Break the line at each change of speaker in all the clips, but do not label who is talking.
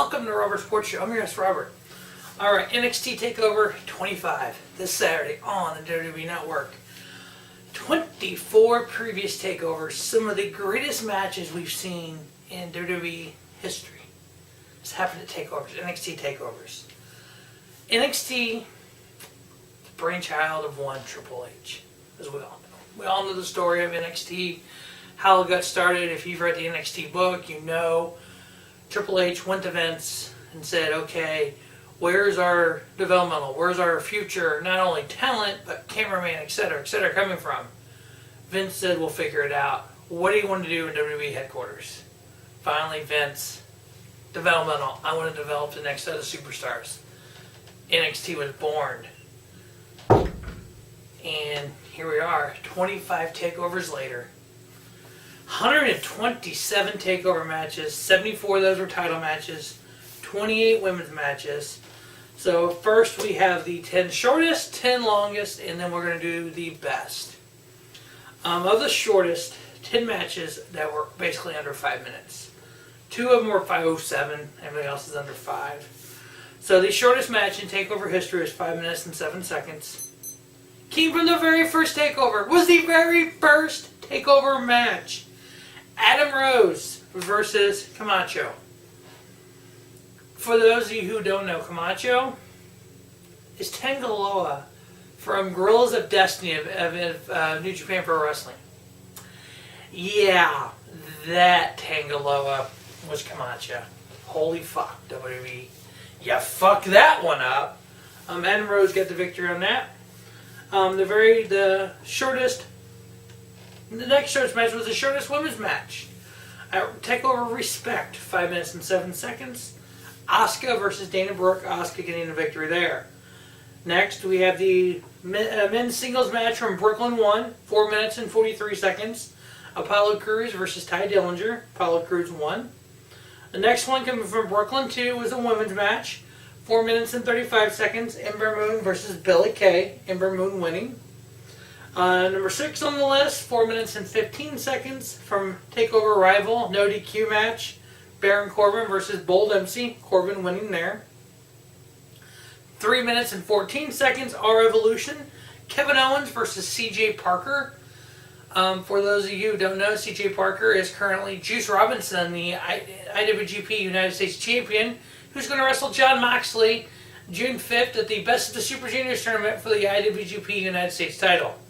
Welcome to Robert Sports Show. I'm your host, Robert. Alright, NXT TakeOver 25 this Saturday on the WWE Network. 24 previous takeovers, some of the greatest matches we've seen in WWE history. It's happened at takeovers, NXT takeovers. NXT, brainchild of one Triple H, as we all know. We all know the story of NXT, how it got started. If you've read the NXT book, you know Triple H went to Vince and said, okay, where's our developmental, where's our future, not only talent, but cameraman, etc., coming from? Vince said, we'll figure it out. What do you want to do in WWE headquarters? Finally, Vince, developmental. I want to develop the next set of superstars. NXT was born. And here we are, 25 takeovers later. 127 takeover matches, 74 of those were title matches, 28 women's matches. So first we have the 10 shortest, 10 longest, and then we're going to do the best. Of the shortest, 10 matches that were basically under 5 minutes. 2 of them were 5:07, everything else is under 5. So the shortest match in takeover history is 5 minutes and 7 seconds. Came from the very first takeover. Was the very first takeover match. Adam Rose versus Camacho. For those of you who don't know, Camacho is Tangaloa from Gorillas of Destiny of New Japan Pro Wrestling. Yeah, that Tangaloa was Camacho. Holy fuck, WWE. Yeah, fuck that one up. Adam Rose got the victory on that. The next shortest match was the shortest women's match. TakeOver Respect, 5 minutes and 7 seconds. ARCA versus Dana Brooke. ARCA getting the victory there. Next, we have the men's singles match from Brooklyn 1, 4 minutes and 43 seconds. Apollo Crews versus Ty Dillinger. Apollo Crews won. The next one coming from Brooklyn 2 was a women's match. 4 minutes and 35 seconds. Ember Moon versus Billie Kay. Ember Moon winning. Number 6 on the list, 4 minutes and 15 seconds from TakeOver Rival, no DQ match. Baron Corbin versus Bold MC, Corbin winning there. 3 minutes and 14 seconds, Our Evolution, Kevin Owens versus CJ Parker. For those of you who don't know, CJ Parker is currently Juice Robinson, the IWGP United States Champion, who's going to wrestle Jon Moxley June 5th at the Best of the Super Juniors tournament for the IWGP United States title.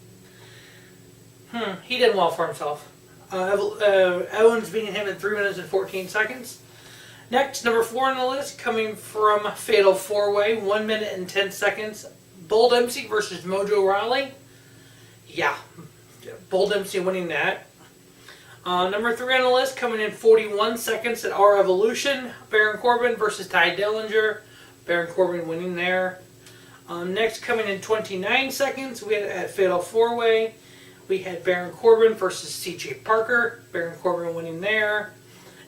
He did well for himself. Owens beating him in 3 minutes and 14 seconds. Next, number 4 on the list, coming from Fatal 4-Way, 1 minute and 10 seconds. Bold MC versus Mojo Rawley. Yeah, Bold MC winning that. Number 3 on the list, coming in 41 seconds at Our Evolution. Baron Corbin versus Ty Dillinger. Baron Corbin winning there. Next, coming in 29 seconds, we had at Fatal 4-Way. We had Baron Corbin versus CJ Parker. Baron Corbin winning there.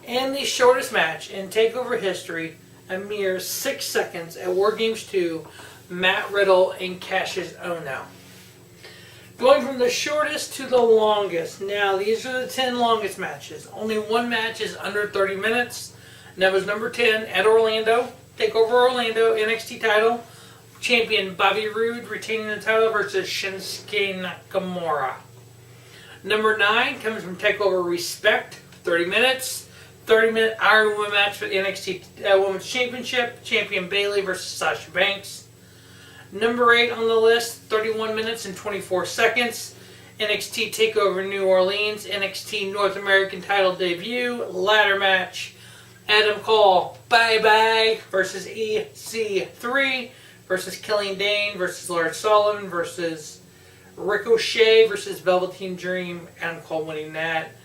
And the shortest match in TakeOver history, a mere 6 seconds at War Games 2, Matt Riddle and Cassius Ohno. Going from the shortest to the longest. Now, these are the 10 longest matches. Only one match is under 30 minutes. And that was number 10 at Orlando. TakeOver Orlando, NXT title. Champion Bobby Roode retaining the title versus Shinsuke Nakamura. Number 9 comes from TakeOver Respect, 30 minutes. 30-minute Iron Woman match for the NXT Women's Championship. Champion Bayley versus Sasha Banks. Number 8 on the list, 31 minutes and 24 seconds. NXT TakeOver New Orleans, NXT North American title debut, ladder match. Adam Cole, bye-bye, versus EC3. Versus Killian Dane, versus Lars Sullivan, versus Ricochet, versus Velveteen Dream. Adam Cole winning that.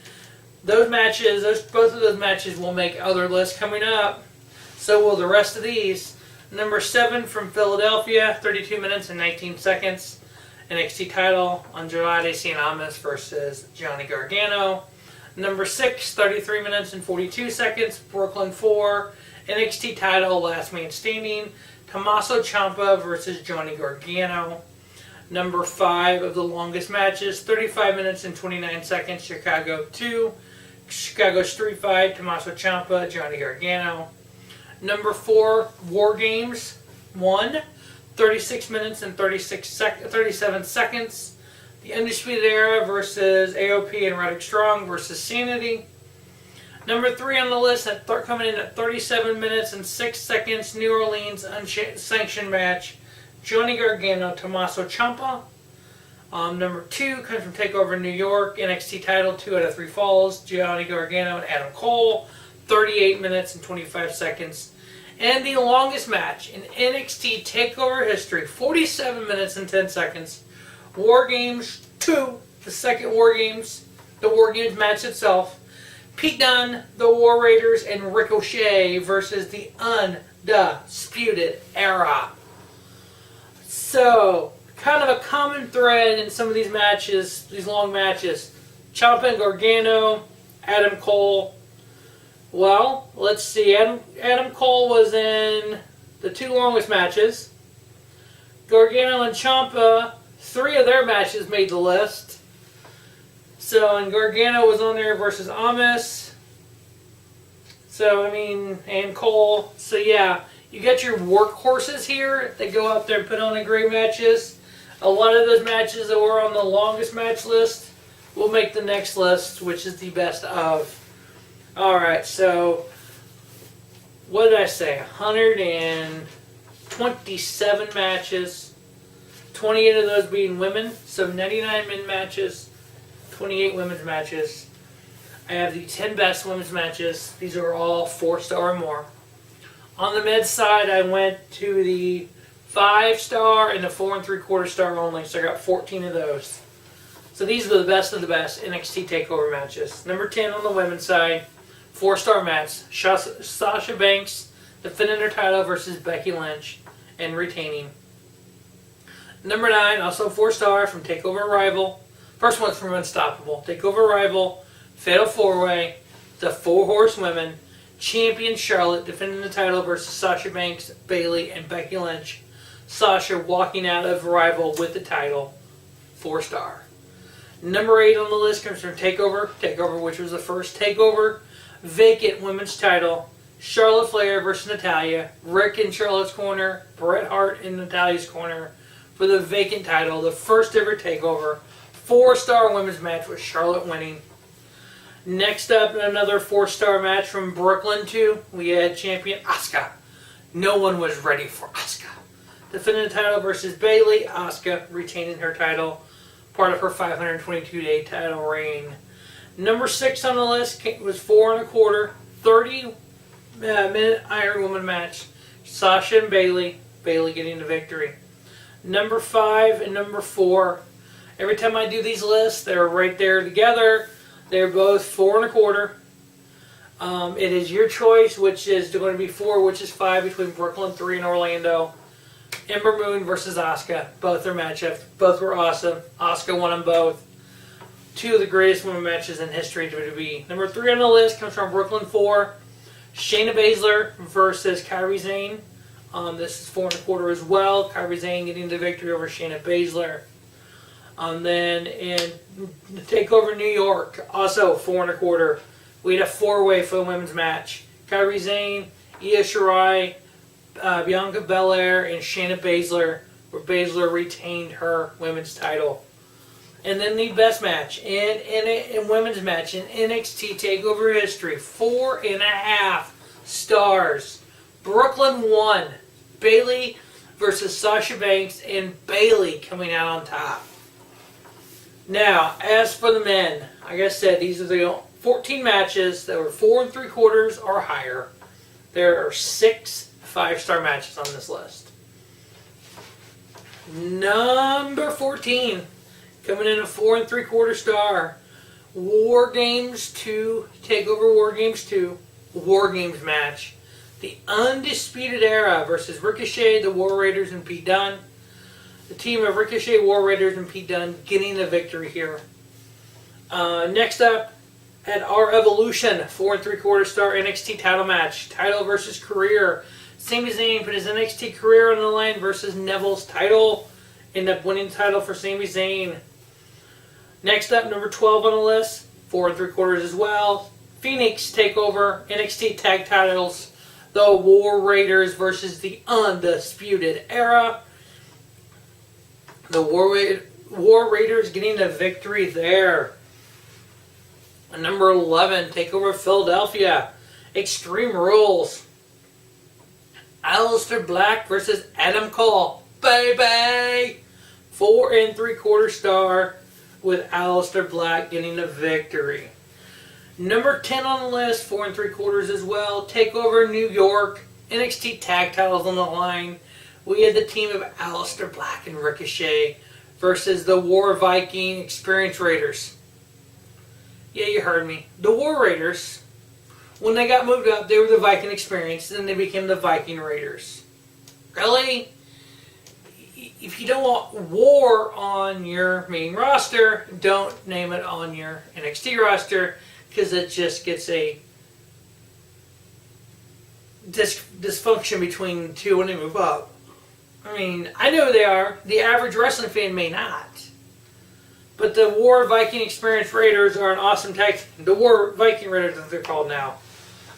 Those matches, both of those matches will make other lists coming up. So will the rest of these. Number 7 from Philadelphia, 32 minutes and 19 seconds. NXT title, Andrade Cien Almas versus Johnny Gargano. Number 6, 33 minutes and 42 seconds. Brooklyn 4, NXT title, Last Man Standing. Tommaso Ciampa versus Johnny Gargano. Number 5 of the longest matches, 35 minutes and 29 seconds, Chicago 2. Chicago Street Fight, Tommaso Ciampa, Johnny Gargano. Number 4, War Games 1, 36 minutes and 37 seconds. The Undisputed Era versus AOP and Roderick Strong versus Sanity. Number 3 on the list, coming in at 37 minutes and 6 seconds, New Orleans unsanctioned match, Johnny Gargano, Tommaso Ciampa. Number 2 comes from TakeOver New York, NXT title, 2 out of 3 falls, Johnny Gargano and Adam Cole, 38 minutes and 25 seconds. And the longest match in NXT TakeOver history, 47 minutes and 10 seconds, War Games 2, the second War Games, the War Games match itself. Pete Dunne, the War Raiders, and Ricochet versus the Undisputed Era. So, kind of a common thread in some of these matches, these long matches. Ciampa and Gargano, Adam Cole. Well, let's see. Adam Cole was in the 2 longest matches. Gargano and Ciampa, 3 of their matches made the list. So, and Gargano was on there versus Amos. So, and Cole. So, yeah, you got your workhorses here that go out there and put on the great matches. A lot of those matches that were on the longest match list will make the next list, which is the best of. Alright, so, what did I say? 127 matches. 28 of those being women. So, 99 men matches. 28 women's matches. I have the 10 best women's matches. These are all 4-star or more. On the men's side, I went to the 5-star and the 4 3/4 star only. So I got 14 of those. So these are the best of the best NXT TakeOver matches. Number 10 on the women's side, 4-star match. Sasha Banks defending her title versus Becky Lynch and retaining. Number 9, also 4-star from TakeOver Rival. First one's from Unstoppable. TakeOver Rival, Fatal 4-Way, the 4 Horsewomen, Champion Charlotte defending the title versus Sasha Banks, Bayley, and Becky Lynch. Sasha walking out of Rival with the title, 4-star. Number 8 on the list comes from TakeOver, which was the first TakeOver vacant women's title. Charlotte Flair versus Natalya, Rick in Charlotte's corner, Bret Hart in Natalya's corner for the vacant title, the first ever TakeOver. 4-star women's match with Charlotte winning. Next up, another 4-star match from Brooklyn 2. We had champion Asuka. No one was ready for Asuka. Defending the title versus Bayley. Asuka retaining her title. Part of her 522-day title reign. Number 6 on the list was 4 1/4. 30-minute Iron Woman match. Sasha and Bayley. Bayley getting the victory. Number 5 and number 4. Every time I do these lists, they're right there together. They're both 4 1/4. It is your choice, which is going to be 4, which is 5 between Brooklyn 3 and Orlando. Ember Moon versus Asuka. Both are matchups. Both were awesome. Asuka won them both. 2 of the greatest women matches in history to be. Number 3 on the list comes from Brooklyn 4. Shayna Baszler versus Kairi Sane. This is 4 1/4 as well. Kairi Sane getting the victory over Shayna Baszler. Then in TakeOver New York, also 4 1/4. We had a 4-way for the women's match. Kairi Sane, Io Shirai, Bianca Belair, and Shayna Baszler, where Baszler retained her women's title. And then the best match in women's match in NXT TakeOver history, 4.5 stars. Brooklyn 1, Bayley versus Sasha Banks, and Bayley coming out on top. Now, as for the men, like I said, these are the 14 matches that were 4 3/4 or higher. There are 6 5-star matches on this list. Number 14, coming in a 4 3/4 star, War Games 2, TakeOver War Games 2, War Games match. The Undisputed Era versus Ricochet, the War Raiders, and Pete Dunne. The team of Ricochet, War Raiders, and Pete Dunne getting the victory here. Next up, at our Evolution, 4 3/4 star NXT title match. Title versus career. Sami Zayn put his NXT career on the line versus Neville's title. Ended up winning the title for Sami Zayn. Next up, number 12 on the list, 4 3/4 as well. Phoenix TakeOver NXT tag titles. the War Raiders versus the Undisputed Era. The War Raiders getting the victory there. Number 11, TakeOver Philadelphia. Extreme Rules. Aleister Black versus Adam Cole. Baby! 4 3/4 star with Aleister Black getting the victory. Number 10 on the list, 4 3/4 as well. TakeOver New York. NXT Tag Titles on the line. We had the team of Aleister Black and Ricochet versus the War Viking Experience Raiders. Yeah, you heard me. The War Raiders, when they got moved up, they were the Viking Experience, then they became the Viking Raiders. Really? If you don't want war on your main roster, don't name it on your NXT roster, because it just gets a dysfunction between the two when they move up. I mean, I know they are. The average wrestling fan may not. But the War Viking Experience Raiders are an awesome tag team. The War Viking Raiders, as they're called now.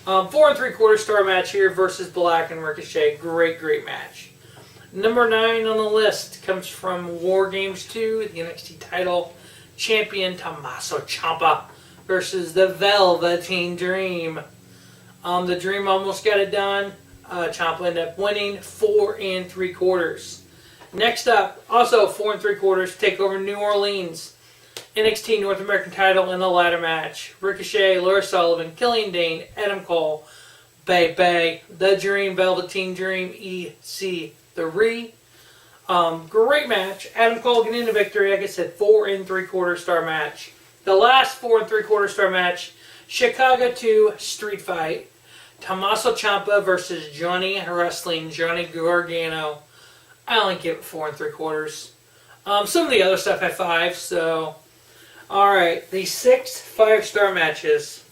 4 3/4 star match here versus Black and Ricochet. Great, great match. Number 9 on the list comes from War Games 2, the NXT title champion Tommaso Ciampa versus the Velveteen Dream. The Dream almost got it done. Ciampa ended up winning 4 3/4. Next up, also 4 3/4, TakeOver New Orleans. NXT North American title in the ladder match. Ricochet, Lars Sullivan, Killian Dane, Adam Cole, Baby, the Dream, Velveteen Dream, EC3. Great match. Adam Cole getting the victory. Like I said, 4 3/4 star match. The last 4 3/4 star match, Chicago 2 Street Fight. Tommaso Ciampa versus Johnny Wrestling, Johnny Gargano. I only give it 4 3/4. Some of the other stuff had 5, so. Alright, the 6 5-star matches.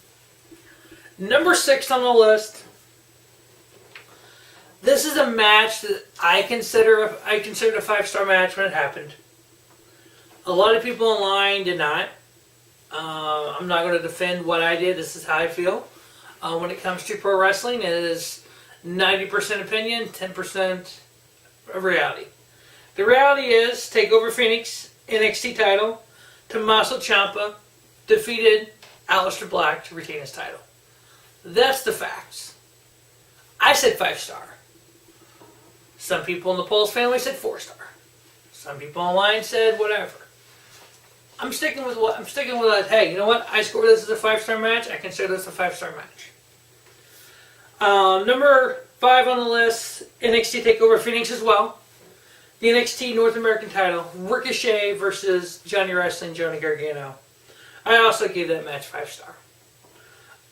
Number 6 on the list. This is a match that I considered a 5-star match when it happened. A lot of people online did not. I'm not going to defend what I did. This is how I feel. When it comes to pro wrestling, it is 90% opinion, 10% of reality. The reality is, TakeOver Phoenix, NXT title, Tommaso Ciampa defeated Aleister Black to retain his title. That's the facts. I said 5-star. Some people in the Pulse family said 4-star. Some people online said whatever. I'm sticking with that. Hey, you know what? I scored this as a 5-star match. I consider this a 5-star match. Number 5 on the list, NXT TakeOver Phoenix as well. The NXT North American title, Ricochet versus Johnny Wrestling, Johnny Gargano. I also gave that match 5-star.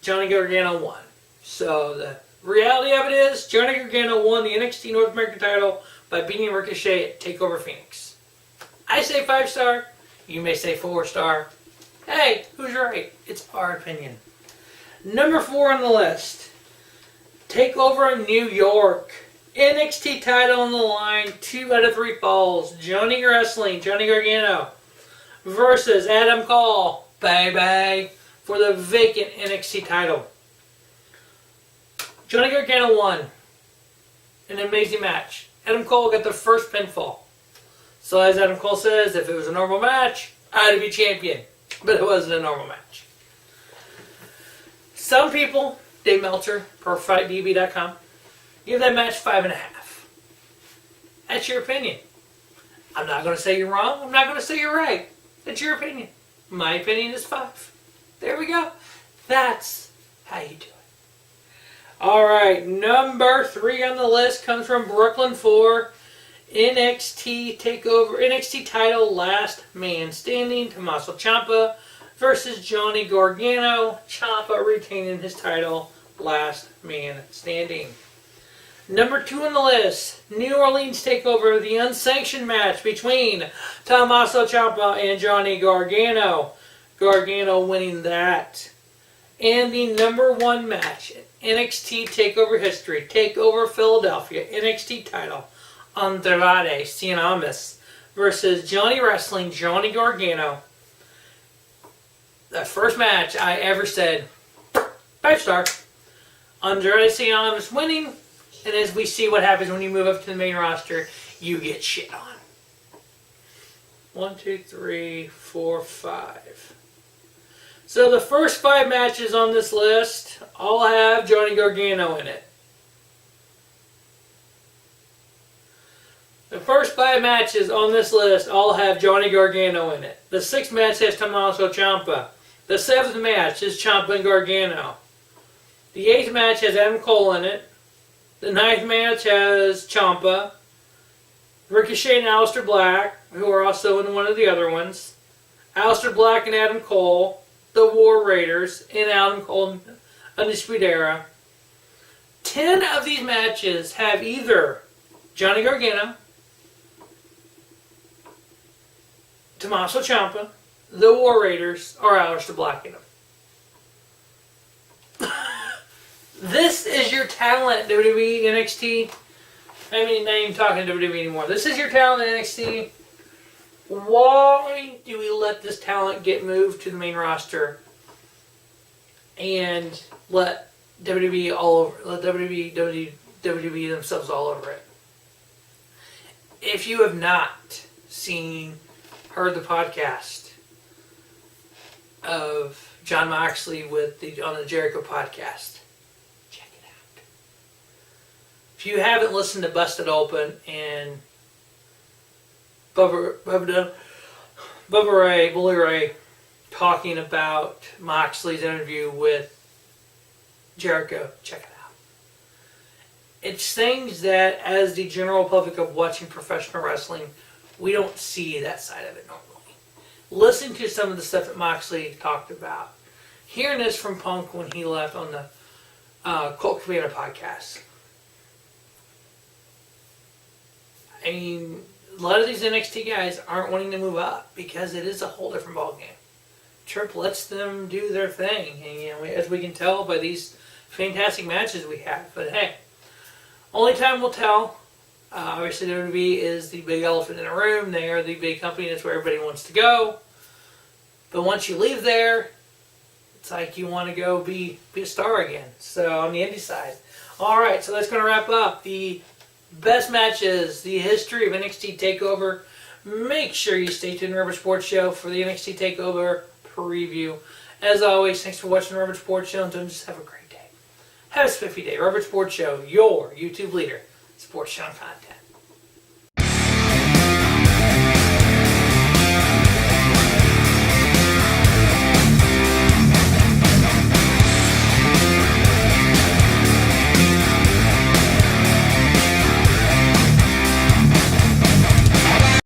Johnny Gargano won. So the reality of it is, Johnny Gargano won the NXT North American title by beating Ricochet at TakeOver Phoenix. I say 5-star. You may say 4-star. Hey, who's right? It's our opinion. Number 4 on the list, TakeOver in New York. NXT title on the line, 2 out of 3 falls. Johnny Wrestling, Johnny Gargano versus Adam Cole, baby, for the vacant NXT title. Johnny Gargano won. An amazing match. Adam Cole got the first pinfall. So as Adam Cole says, if it was a normal match, I'd be champion. But it wasn't a normal match. Some people, Dave Meltzer, PerfectDB.com, give that match 5.5. That's your opinion. I'm not going to say you're wrong. I'm not going to say you're right. That's your opinion. My opinion is 5. There we go. That's how you do it. Alright, number 3 on the list comes from Brooklyn 4. NXT TakeOver, NXT title, Last Man Standing, Tommaso Ciampa versus Johnny Gargano. Ciampa retaining his title, Last Man Standing. Number 2 on the list, New Orleans TakeOver, the unsanctioned match between Tommaso Ciampa and Johnny Gargano. Gargano winning that. And the number 1 match in NXT TakeOver history, TakeOver Philadelphia, NXT title, Andrade Cien versus Johnny Wrestling, Johnny Gargano. The first match I ever said 5-star. Andrade Cien Almas winning, and as we see what happens when you move up to the main roster, you get shit on. 1, 2, 3, 4, 5. So the first 5 matches on this list all have Johnny Gargano in it. The first 5 matches on this list all have Johnny Gargano in it. The 6th match has Tommaso Ciampa. The 7th match is Ciampa and Gargano. The 8th match has Adam Cole in it. The 9th match has Ciampa, Ricochet and Aleister Black, who are also in one of the other ones. Aleister Black and Adam Cole, the War Raiders, and Adam Cole and Undisputed Era. 10 of these matches have either Johnny Gargano, Tommaso Ciampa, the War Raiders, or Aleister Black in them. This is your talent, WWE, NXT. I mean, not even talking WWE anymore. This is your talent, NXT. Why do we let this talent get moved to the main roster and let WWE WWE themselves all over it? If you have not heard the podcast of Jon Moxley on the Jericho podcast, check it out. If you haven't listened to Busted Open and Bubba Ray, Bully Ray, talking about Moxley's interview with Jericho, check it out. It's things that, as the general public of watching professional wrestling, we don't see that side of it normally. Listen to some of the stuff that Moxley talked about. Hearing this from Punk when he left on the Colt Cabana podcast. I mean, a lot of these NXT guys aren't wanting to move up because it is a whole different ballgame. Tripp lets them do their thing, and as we can tell by these fantastic matches we have. But hey, only time will tell. Obviously, WWE is the big elephant in the room. They are the big company. That's where everybody wants to go. But once you leave there, it's like you want to go be a star again. So on the indie side. All right, so that's going to wrap up the best matches, the history of NXT TakeOver. Make sure you stay tuned to Rubber Sports Show for the NXT TakeOver preview. As always, thanks for watching the Rubber Sports Show, and just have a great day. Have a spiffy day. Rubber Sports Show, your YouTube leader, sports show content.